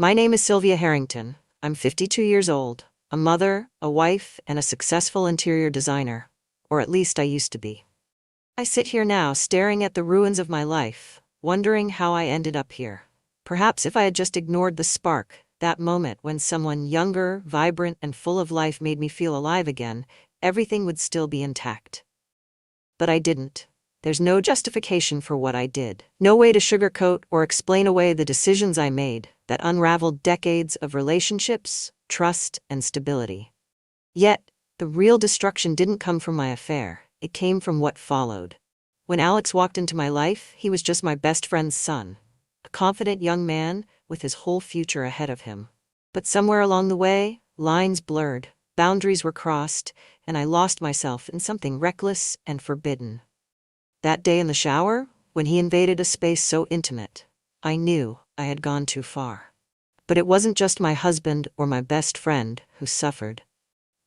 My name is Sylvia Harrington. I'm 52 years old, a mother, a wife, and a successful interior designer. Or at least I used to be. I sit here now staring at the ruins of my life, wondering how I ended up here. Perhaps if I had just ignored the spark, that moment when someone younger, vibrant, and full of life made me feel alive again, everything would still be intact. But I didn't. There's no justification for what I did. No way to sugarcoat or explain away the decisions I made that unraveled decades of relationships, trust, and stability. Yet, the real destruction didn't come from my affair. It came from what followed. When Alex walked into my life, he was just my best friend's son. A confident young man with his whole future ahead of him. But somewhere along the way, lines blurred, boundaries were crossed, and I lost myself in something reckless and forbidden. That day in the shower, when he invaded a space so intimate, I knew I had gone too far. But it wasn't just my husband or my best friend who suffered.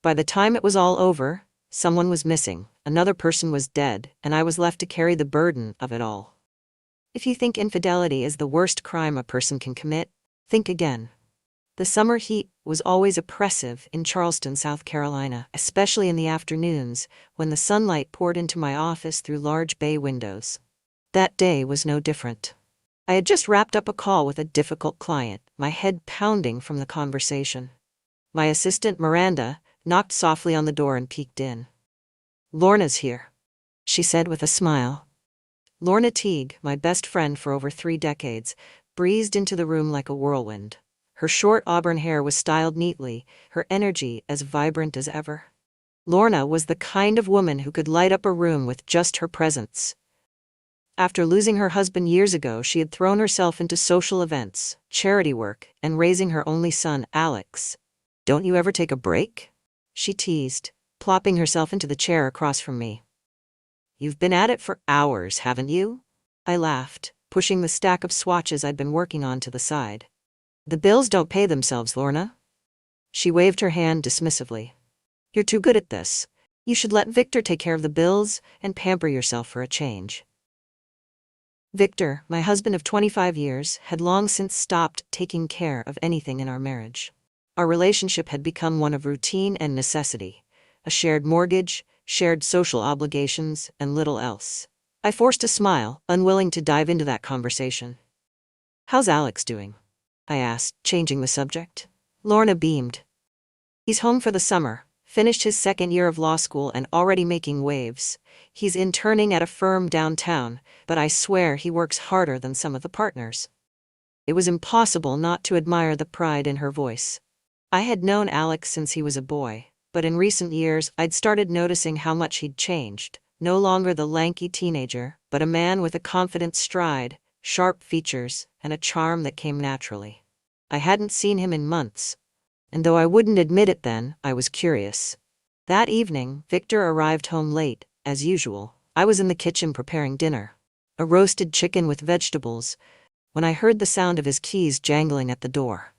By the time it was all over, someone was missing, another person was dead, and I was left to carry the burden of it all. If you think infidelity is the worst crime a person can commit, think again. The summer heat was always oppressive in Charleston, South Carolina, especially in the afternoons, when the sunlight poured into my office through large bay windows. That day was no different. I had just wrapped up a call with a difficult client, my head pounding from the conversation. My assistant, Miranda, knocked softly on the door and peeked in. "Lorna's here," she said with a smile. Lorna Teague, my best friend for over 3 decades, breezed into the room like a whirlwind. Her short auburn hair was styled neatly, her energy as vibrant as ever. Lorna was the kind of woman who could light up a room with just her presence. After losing her husband years ago, she had thrown herself into social events, charity work, and raising her only son, Alex. "Don't you ever take a break?" she teased, plopping herself into the chair across from me. "You've been at it for hours, haven't you?" I laughed, pushing the stack of swatches I'd been working on to the side. "The bills don't pay themselves, Lorna." She waved her hand dismissively. "You're too good at this. You should let Victor take care of the bills and pamper yourself for a change." Victor, my husband of 25 years, had long since stopped taking care of anything in our marriage. Our relationship had become one of routine and necessity, a shared mortgage, shared social obligations, and little else. I forced a smile, unwilling to dive into that conversation. "How's Alex doing?" I asked, changing the subject. Lorna beamed. "He's home for the summer, finished his 2nd year of law school and already making waves. He's interning at a firm downtown, but I swear he works harder than some of the partners." It was impossible not to admire the pride in her voice. I had known Alex since he was a boy, but in recent years I'd started noticing how much he'd changed. No longer the lanky teenager, but a man with a confident stride, sharp features, and a charm that came naturally. I hadn't seen him in months, and though I wouldn't admit it then, I was curious. That evening, Victor arrived home late, as usual. I was in the kitchen preparing dinner, a roasted chicken with vegetables, when I heard the sound of his keys jangling at the door.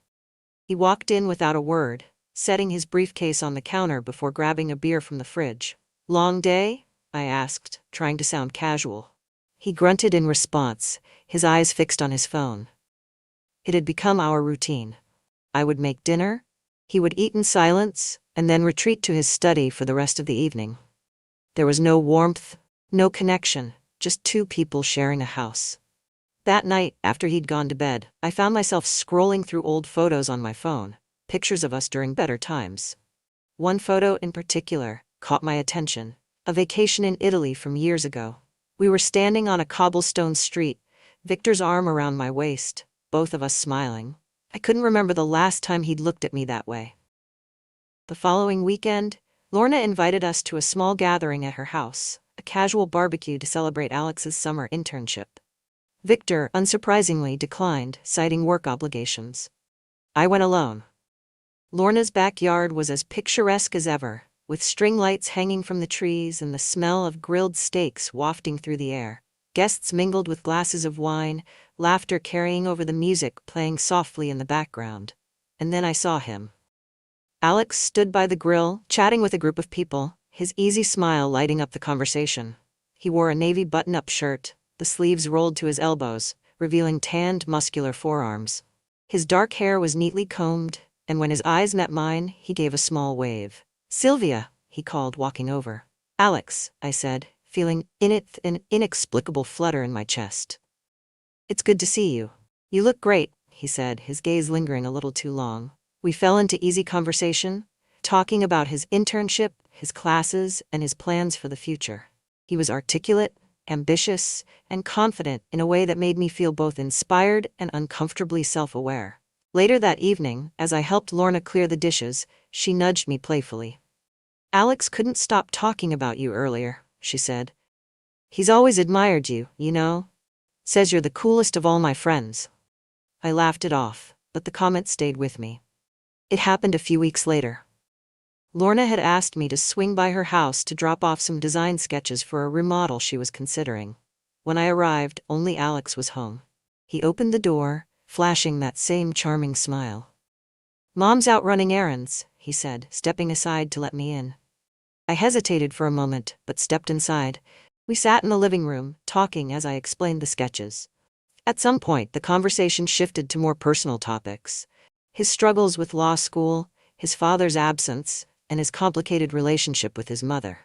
He walked in without a word, setting his briefcase on the counter before grabbing a beer from the fridge. "Long day?" I asked, trying to sound casual. He grunted in response, his eyes fixed on his phone. It had become our routine. I would make dinner, he would eat in silence, and then retreat to his study for the rest of the evening. There was no warmth, no connection, just 2 people sharing a house. That night, after he'd gone to bed, I found myself scrolling through old photos on my phone, pictures of us during better times. One photo in particular caught my attention, a vacation in Italy from years ago. We were standing on a cobblestone street, Victor's arm around my waist, both of us smiling. I couldn't remember the last time he'd looked at me that way. The following weekend, Lorna invited us to a small gathering at her house, a casual barbecue to celebrate Alex's summer internship. Victor, unsurprisingly, declined, citing work obligations. I went alone. Lorna's backyard was as picturesque as ever, with string lights hanging from the trees and the smell of grilled steaks wafting through the air. Guests mingled with glasses of wine, laughter carrying over the music playing softly in the background. And then I saw him. Alex stood by the grill, chatting with a group of people, his easy smile lighting up the conversation. He wore a navy button-up shirt, the sleeves rolled to his elbows, revealing tanned, muscular forearms. His dark hair was neatly combed, and when his eyes met mine, he gave a small wave. "Sylvia," he called, walking over. "Alex," I said, feeling an inexplicable flutter in my chest. "It's good to see you." "You look great," he said, his gaze lingering a little too long. We fell into easy conversation, talking about his internship, his classes, and his plans for the future. He was articulate, ambitious, and confident in a way that made me feel both inspired and uncomfortably self-aware. Later that evening, as I helped Lorna clear the dishes, she nudged me playfully. "Alex couldn't stop talking about you earlier," she said. "He's always admired you, you know. Says you're the coolest of all my friends." I laughed it off, but the comment stayed with me. It happened a few weeks later. Lorna had asked me to swing by her house to drop off some design sketches for a remodel she was considering. When I arrived, only Alex was home. He opened the door, flashing that same charming smile. "Mom's out running errands," he said, stepping aside to let me in. I hesitated for a moment, but stepped inside. We sat in the living room, talking as I explained the sketches. At some point, the conversation shifted to more personal topics. His struggles with law school, his father's absence, and his complicated relationship with his mother.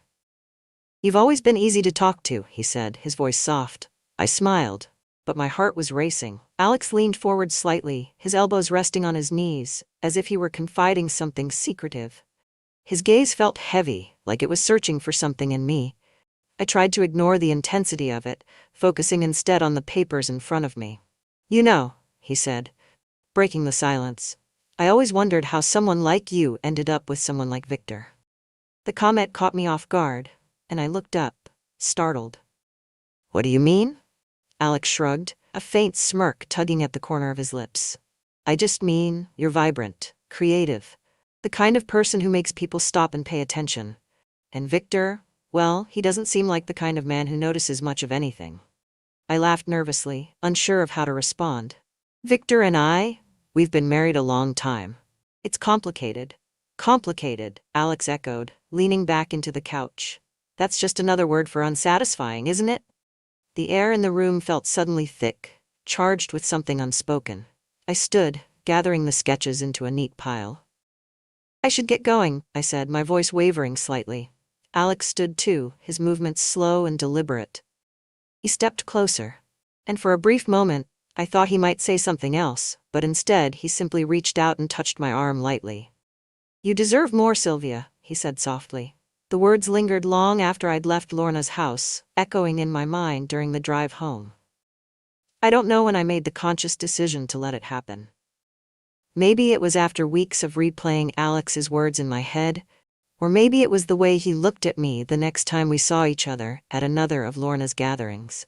"You've always been easy to talk to," he said, his voice soft. I smiled, but my heart was racing. Alex leaned forward slightly, his elbows resting on his knees, as if he were confiding something secretive. His gaze felt heavy, like it was searching for something in me. I tried to ignore the intensity of it, focusing instead on the papers in front of me. "You know," he said, breaking the silence, "I always wondered how someone like you ended up with someone like Victor." The comment caught me off guard, and I looked up, startled. "What do you mean?" Alex shrugged, a faint smirk tugging at the corner of his lips. "I just mean, you're vibrant, creative, the kind of person who makes people stop and pay attention. And Victor, well, he doesn't seem like the kind of man who notices much of anything." I laughed nervously, unsure of how to respond. "Victor and we've been married a long time. It's complicated." "Complicated," Alex echoed, leaning back into the couch. "That's just another word for unsatisfying, isn't it?" The air in the room felt suddenly thick, charged with something unspoken. I stood, gathering the sketches into a neat pile. "I should get going," I said, my voice wavering slightly. Alex stood too, his movements slow and deliberate. He stepped closer, and for a brief moment, I thought he might say something else, but instead he simply reached out and touched my arm lightly. "You deserve more, Sylvia," he said softly. The words lingered long after I'd left Lorna's house, echoing in my mind during the drive home. I don't know when I made the conscious decision to let it happen. Maybe it was after weeks of replaying Alex's words in my head, or maybe it was the way he looked at me the next time we saw each other at another of Lorna's gatherings.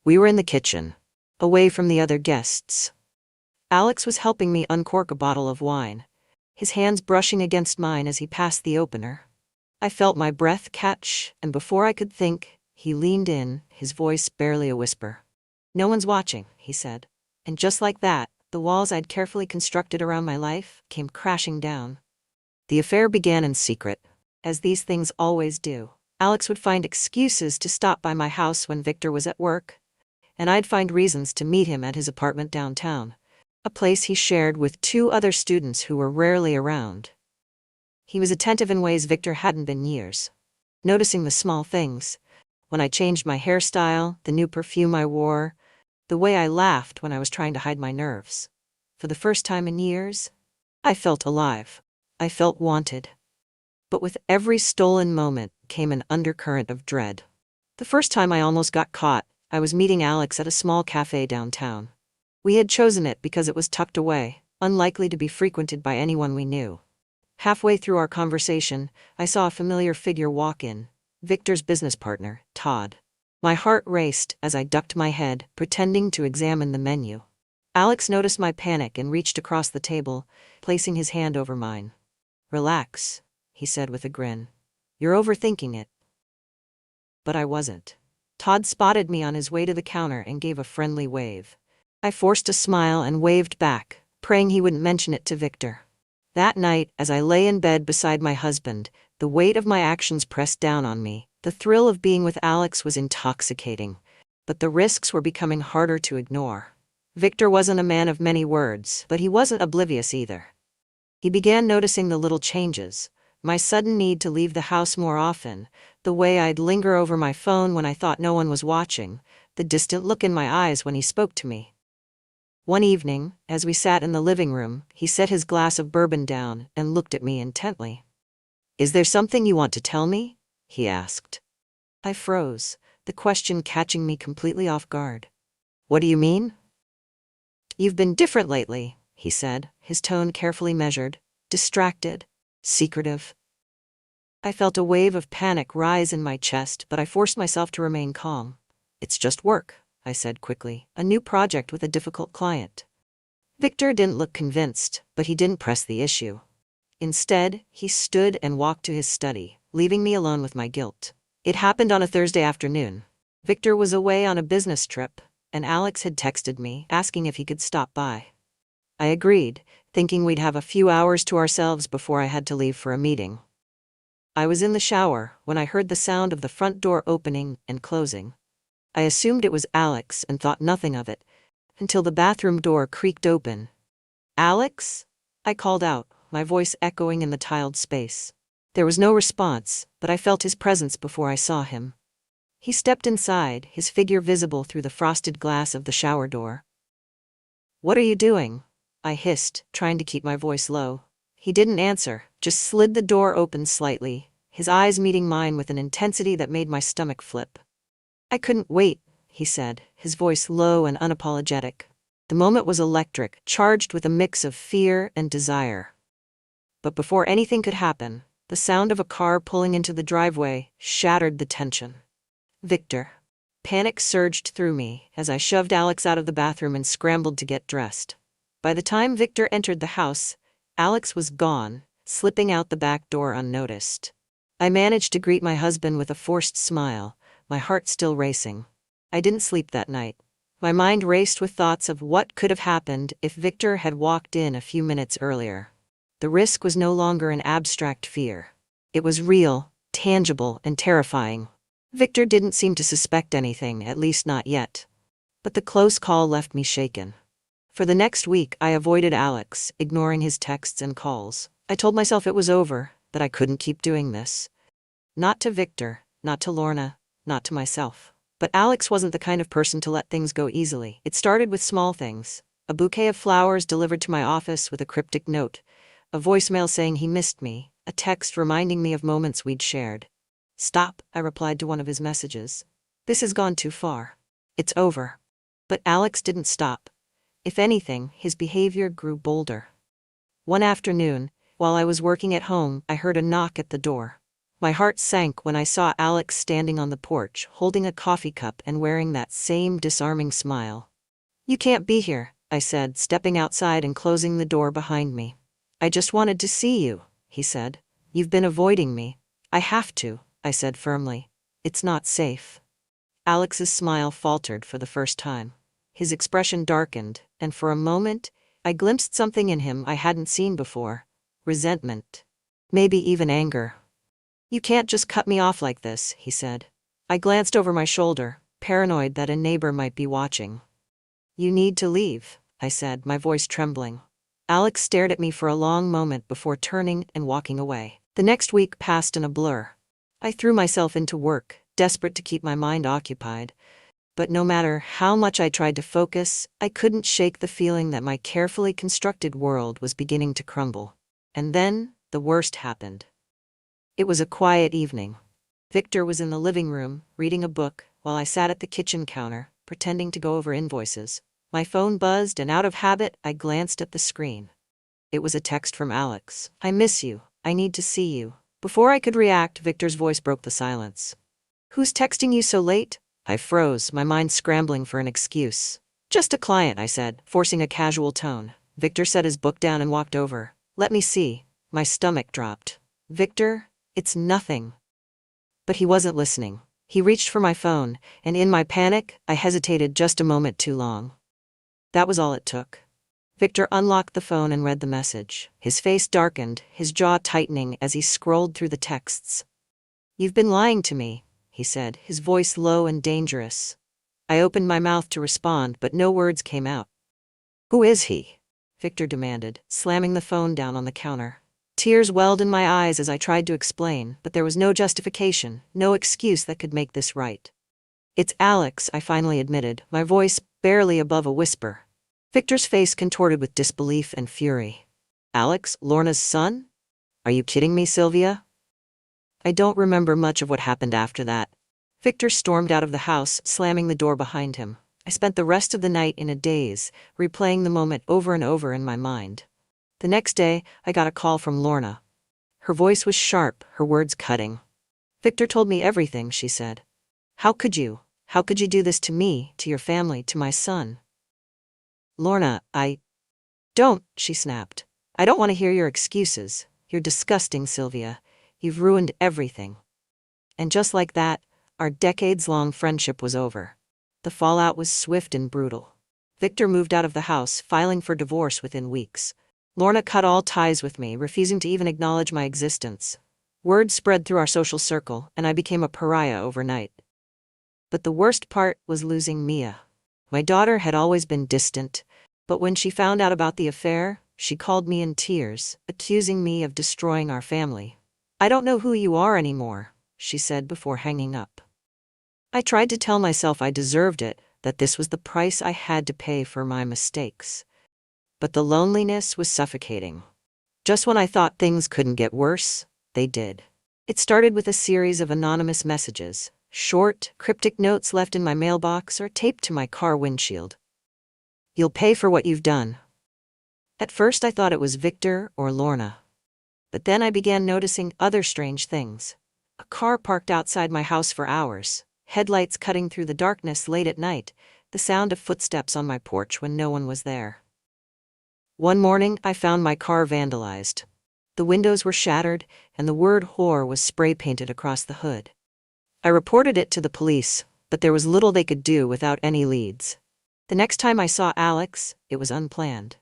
We were in the kitchen, away from the other guests. Alex was helping me uncork a bottle of wine, his hands brushing against mine as he passed the opener. I felt my breath catch, and before I could think, he leaned in, his voice barely a whisper. "No one's watching," he said. And just like that, the walls I'd carefully constructed around my life came crashing down. The affair began in secret, as these things always do. Alex would find excuses to stop by my house when Victor was at work, and I'd find reasons to meet him at his apartment downtown, a place he shared with 2 other students who were rarely around. He was attentive in ways Victor hadn't been in years, noticing the small things. When I changed my hairstyle, the new perfume I wore, the way I laughed when I was trying to hide my nerves. For the first time in years, I felt alive. I felt wanted. But with every stolen moment came an undercurrent of dread. The first time I almost got caught, I was meeting Alex at a small cafe downtown. We had chosen it because it was tucked away, unlikely to be frequented by anyone we knew. Halfway through our conversation, I saw a familiar figure walk in, Victor's business partner, Todd. My heart raced as I ducked my head, pretending to examine the menu. Alex noticed my panic and reached across the table, placing his hand over mine. "Relax," he said with a grin. "You're overthinking it." But I wasn't. Todd spotted me on his way to the counter and gave a friendly wave. I forced a smile and waved back, praying he wouldn't mention it to Victor. That night, as I lay in bed beside my husband, the weight of my actions pressed down on me. The thrill of being with Alex was intoxicating, but the risks were becoming harder to ignore. Victor wasn't a man of many words, but he wasn't oblivious either. He began noticing the little changes: my sudden need to leave the house more often, the way I'd linger over my phone when I thought no one was watching, the distant look in my eyes when he spoke to me. One evening, as we sat in the living room, he set his glass of bourbon down and looked at me intently. "Is there something you want to tell me?" he asked. I froze, the question catching me completely off guard. "What do you mean?" "You've been different lately," he said, his tone carefully measured, distracted, secretive. I felt a wave of panic rise in my chest, but I forced myself to remain calm. "It's just work," I said quickly, "a new project with a difficult client." Victor didn't look convinced, but he didn't press the issue. Instead, he stood and walked to his study, leaving me alone with my guilt. It happened on a Thursday afternoon. Victor was away on a business trip, and Alex had texted me, asking if he could stop by. I agreed, thinking we'd have a few hours to ourselves before I had to leave for a meeting. I was in the shower when I heard the sound of the front door opening and closing. I assumed it was Alex and thought nothing of it, until the bathroom door creaked open. "Alex?" I called out, my voice echoing in the tiled space. There was no response, but I felt his presence before I saw him. He stepped inside, his figure visible through the frosted glass of the shower door. "What are you doing?" I hissed, trying to keep my voice low. He didn't answer, just slid the door open slightly, his eyes meeting mine with an intensity that made my stomach flip. "I couldn't wait," he said, his voice low and unapologetic. The moment was electric, charged with a mix of fear and desire. But before anything could happen, the sound of a car pulling into the driveway shattered the tension. "Victor." Panic surged through me as I shoved Alex out of the bathroom and scrambled to get dressed. By the time Victor entered the house, Alex was gone, slipping out the back door unnoticed. I managed to greet my husband with a forced smile, my heart still racing. I didn't sleep that night. My mind raced with thoughts of what could have happened if Victor had walked in a few minutes earlier. The risk was no longer an abstract fear. It was real, tangible, and terrifying. Victor didn't seem to suspect anything, at least not yet. But the close call left me shaken. For the next week, I avoided Alex, ignoring his texts and calls. I told myself it was over, that I couldn't keep doing this. Not to Victor, not to Lorna, not to myself. But Alex wasn't the kind of person to let things go easily. It started with small things: a bouquet of flowers delivered to my office with a cryptic note, a voicemail saying he missed me, a text reminding me of moments we'd shared. "Stop," I replied to one of his messages. "This has gone too far. It's over." But Alex didn't stop. If anything, his behavior grew bolder. One afternoon, while I was working at home, I heard a knock at the door. My heart sank when I saw Alex standing on the porch, holding a coffee cup and wearing that same disarming smile. "You can't be here," I said, stepping outside and closing the door behind me. "I just wanted to see you," he said. "You've been avoiding me." "I have to," I said firmly. "It's not safe." Alex's smile faltered for the first time. His expression darkened, and for a moment, I glimpsed something in him I hadn't seen before: resentment. Maybe even anger. "You can't just cut me off like this," he said. I glanced over my shoulder, paranoid that a neighbor might be watching. "You need to leave," I said, my voice trembling. Alex stared at me for a long moment before turning and walking away. The next week passed in a blur. I threw myself into work, desperate to keep my mind occupied. But no matter how much I tried to focus, I couldn't shake the feeling that my carefully constructed world was beginning to crumble. And then, the worst happened. It was a quiet evening. Victor was in the living room, reading a book, while I sat at the kitchen counter, pretending to go over invoices. My phone buzzed, and out of habit, I glanced at the screen. It was a text from Alex. "I miss you. I need to see you." Before I could react, Victor's voice broke the silence. "Who's texting you so late?" I froze, my mind scrambling for an excuse. "Just a client," I said, forcing a casual tone. Victor set his book down and walked over. "Let me see." My stomach dropped. "Victor, it's nothing." But he wasn't listening. He reached for my phone, and in my panic, I hesitated just a moment too long. That was all it took. Victor unlocked the phone and read the message. His face darkened, his jaw tightening as he scrolled through the texts. "You've been lying to me," he said, his voice low and dangerous. I opened my mouth to respond, but no words came out. Who is he? Victor demanded, slamming the phone down on the counter. Tears welled in my eyes as I tried to explain, but there was no justification, no excuse that could make this right. It's Alex, I finally admitted, my voice barely above a whisper. Victor's face contorted with disbelief and fury. Alex, Lorna's son? Are you kidding me, Sylvia? I don't remember much of what happened after that. Victor stormed out of the house, slamming the door behind him. I spent the rest of the night in a daze, replaying the moment over and over in my mind. The next day, I got a call from Lorna. Her voice was sharp, her words cutting. Victor told me everything, she said. How could you? How could you do this to me, to your family, to my son? Lorna, Don't, she snapped. I don't want to hear your excuses. You're disgusting, Sylvia. You've ruined everything. And just like that, our decades-long friendship was over. The fallout was swift and brutal. Victor moved out of the house, filing for divorce within weeks. Lorna cut all ties with me, refusing to even acknowledge my existence. Word spread through our social circle, and I became a pariah overnight. But the worst part was losing Mia. My daughter had always been distant, but when she found out about the affair, she called me in tears, accusing me of destroying our family. I don't know who you are anymore, she said before hanging up. I tried to tell myself I deserved it, that this was the price I had to pay for my mistakes. But the loneliness was suffocating. Just when I thought things couldn't get worse, they did. It started with a series of anonymous messages, short, cryptic notes left in my mailbox or taped to my car windshield. You'll pay for what you've done. At first I thought it was Victor or Lorna. But then I began noticing other strange things. A car parked outside my house for hours, headlights cutting through the darkness late at night, the sound of footsteps on my porch when no one was there. One morning, I found my car vandalized. The windows were shattered, and the word whore was spray-painted across the hood. I reported it to the police, but there was little they could do without any leads. The next time I saw Alex, it was unplanned.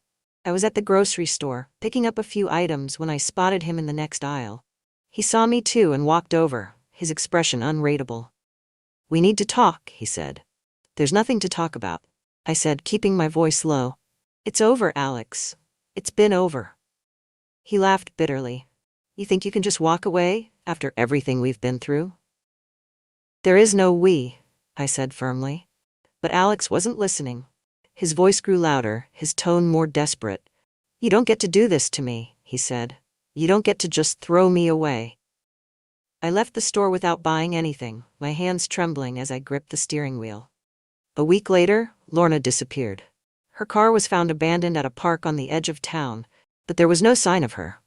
I was at the grocery store, picking up a few items when I spotted him in the next aisle. He saw me too and walked over, his expression unreadable. We need to talk, he said. There's nothing to talk about, I said, keeping my voice low. It's over, Alex. It's been over. He laughed bitterly. You think you can just walk away, after everything we've been through? There is no we, I said firmly. But Alex wasn't listening. His voice grew louder, his tone more desperate. You don't get to do this to me, he said. You don't get to just throw me away. I left the store without buying anything, my hands trembling as I gripped the steering wheel. A week later, Lorna disappeared. Her car was found abandoned at a park on the edge of town, but there was no sign of her.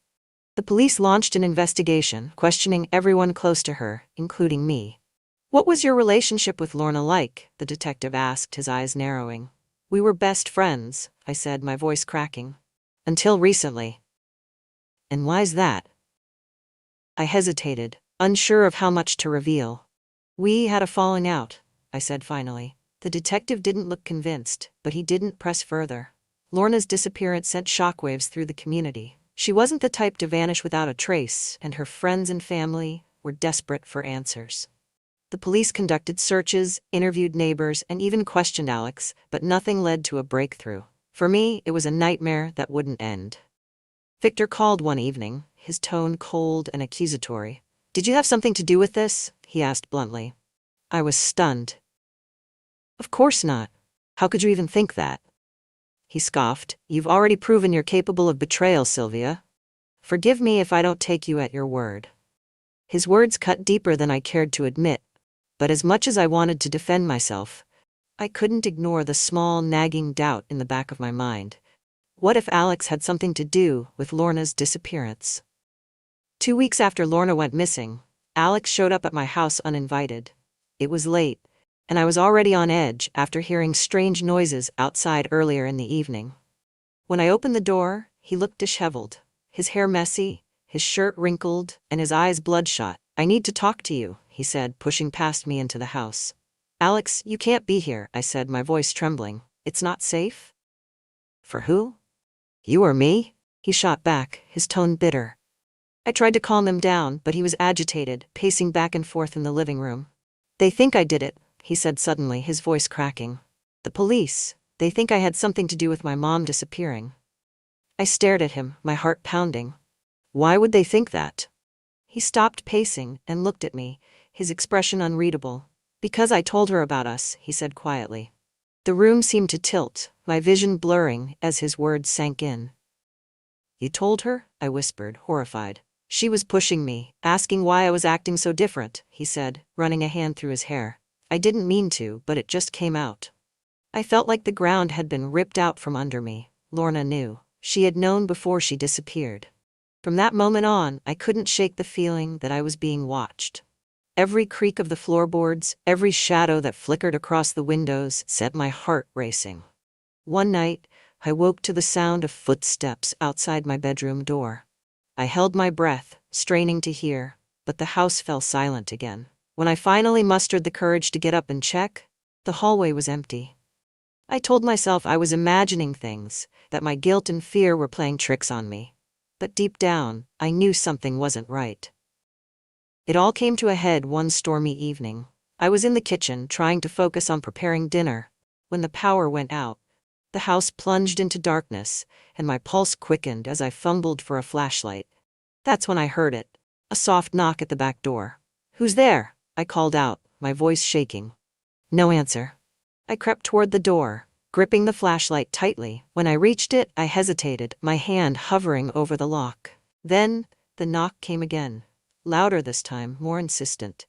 The police launched an investigation, questioning everyone close to her, including me. What was your relationship with Lorna like? The detective asked, his eyes narrowing. We were best friends, I said, my voice cracking. Until recently. And why's that? I hesitated, unsure of how much to reveal. We had a falling out, I said finally. The detective didn't look convinced, but he didn't press further. Lorna's disappearance sent shockwaves through the community. She wasn't the type to vanish without a trace, and her friends and family were desperate for answers. The police conducted searches, interviewed neighbors, and even questioned Alex, but nothing led to a breakthrough. For me, it was a nightmare that wouldn't end. Victor called one evening, his tone cold and accusatory. Did you have something to do with this? He asked bluntly. I was stunned. Of course not. How could you even think that? He scoffed. You've already proven you're capable of betrayal, Sylvia. Forgive me if I don't take you at your word. His words cut deeper than I cared to admit, but as much as I wanted to defend myself, I couldn't ignore the small, nagging doubt in the back of my mind. What if Alex had something to do with Lorna's disappearance? 2 weeks after Lorna went missing, Alex showed up at my house uninvited. It was late, and I was already on edge after hearing strange noises outside earlier in the evening. When I opened the door, he looked disheveled, his hair messy, his shirt wrinkled, and his eyes bloodshot. I need to talk to you, he said, pushing past me into the house. Alex, you can't be here, I said, my voice trembling. It's not safe? For who? You or me? He shot back, his tone bitter. I tried to calm him down, but he was agitated, pacing back and forth in the living room. They think I did it, he said suddenly, his voice cracking. The police. They think I had something to do with my mom disappearing. I stared at him, my heart pounding. Why would they think that? He stopped pacing and looked at me, his expression unreadable. Because I told her about us, he said quietly. The room seemed to tilt, my vision blurring as his words sank in. You told her? I whispered, horrified. She was pushing me, asking why I was acting so different, he said, running a hand through his hair. I didn't mean to, but it just came out. I felt like the ground had been ripped out from under me. Lorna knew. She had known before she disappeared. From that moment on, I couldn't shake the feeling that I was being watched. Every creak of the floorboards, every shadow that flickered across the windows set my heart racing. One night, I woke to the sound of footsteps outside my bedroom door. I held my breath, straining to hear, but the house fell silent again. When I finally mustered the courage to get up and check, the hallway was empty. I told myself I was imagining things, that my guilt and fear were playing tricks on me. But deep down, I knew something wasn't right. It all came to a head one stormy evening. I was in the kitchen trying to focus on preparing dinner. When the power went out, the house plunged into darkness, and my pulse quickened as I fumbled for a flashlight. That's when I heard it. A soft knock at the back door. Who's there? I called out, my voice shaking. No answer. I crept toward the door, gripping the flashlight tightly. When I reached it, I hesitated, my hand hovering over the lock. Then, the knock came again. Louder this time, more insistent.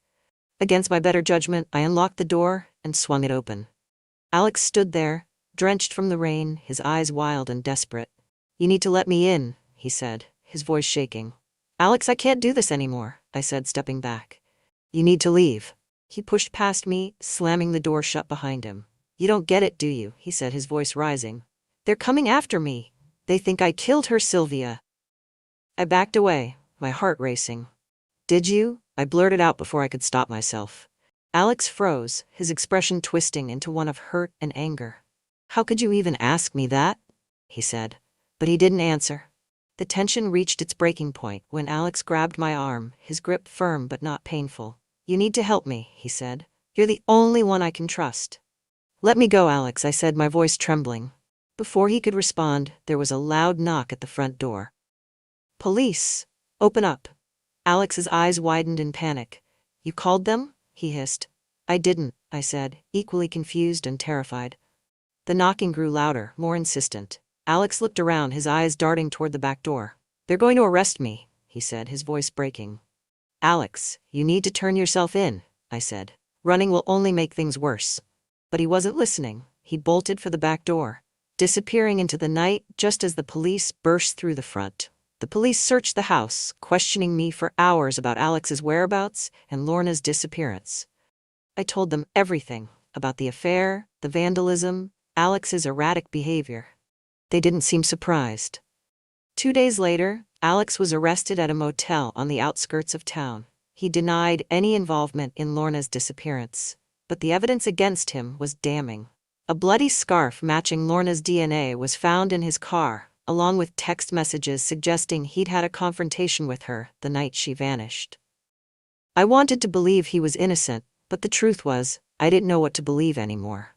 Against my better judgment, I unlocked the door and swung it open. Alex stood there, drenched from the rain, his eyes wild and desperate. You need to let me in, he said, his voice shaking. Alex, I can't do this anymore, I said, stepping back. You need to leave. He pushed past me, slamming the door shut behind him. You don't get it, do you? He said, his voice rising. They're coming after me. They think I killed her, Sylvia. I backed away, my heart racing. Did you? I blurted out before I could stop myself. Alex froze, his expression twisting into one of hurt and anger. How could you even ask me that? He said. But he didn't answer. The tension reached its breaking point when Alex grabbed my arm, his grip firm but not painful. You need to help me, he said. You're the only one I can trust. Let me go, Alex, I said, my voice trembling. Before he could respond, there was a loud knock at the front door. Police! Open up. Alex's eyes widened in panic. You called them? He hissed. I didn't, I said, equally confused and terrified. The knocking grew louder, more insistent. Alex looked around, his eyes darting toward the back door. They're going to arrest me, he said, his voice breaking. Alex, you need to turn yourself in, I said. Running will only make things worse. But he wasn't listening. He bolted for the back door, disappearing into the night just as the police burst through the front. The police searched the house, questioning me for hours about Alex's whereabouts and Lorna's disappearance. I told them everything about the affair, the vandalism, Alex's erratic behavior. They didn't seem surprised. 2 days later, Alex was arrested at a motel on the outskirts of town. He denied any involvement in Lorna's disappearance, but the evidence against him was damning. A bloody scarf matching Lorna's DNA was found in his car, along with text messages suggesting he'd had a confrontation with her the night she vanished. I wanted to believe he was innocent, but the truth was, I didn't know what to believe anymore.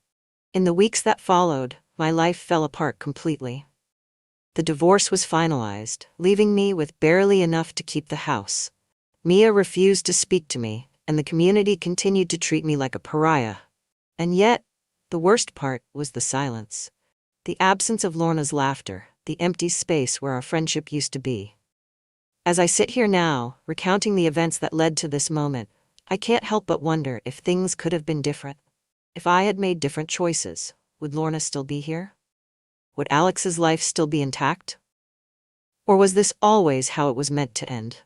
In the weeks that followed, my life fell apart completely. The divorce was finalized, leaving me with barely enough to keep the house. Mia refused to speak to me, and the community continued to treat me like a pariah. And yet, the worst part was the silence. The absence of Lorna's laughter, the empty space where our friendship used to be. As I sit here now, recounting the events that led to this moment, I can't help but wonder if things could have been different. If I had made different choices, would Lorna still be here? Would Alex's life still be intact? Or was this always how it was meant to end?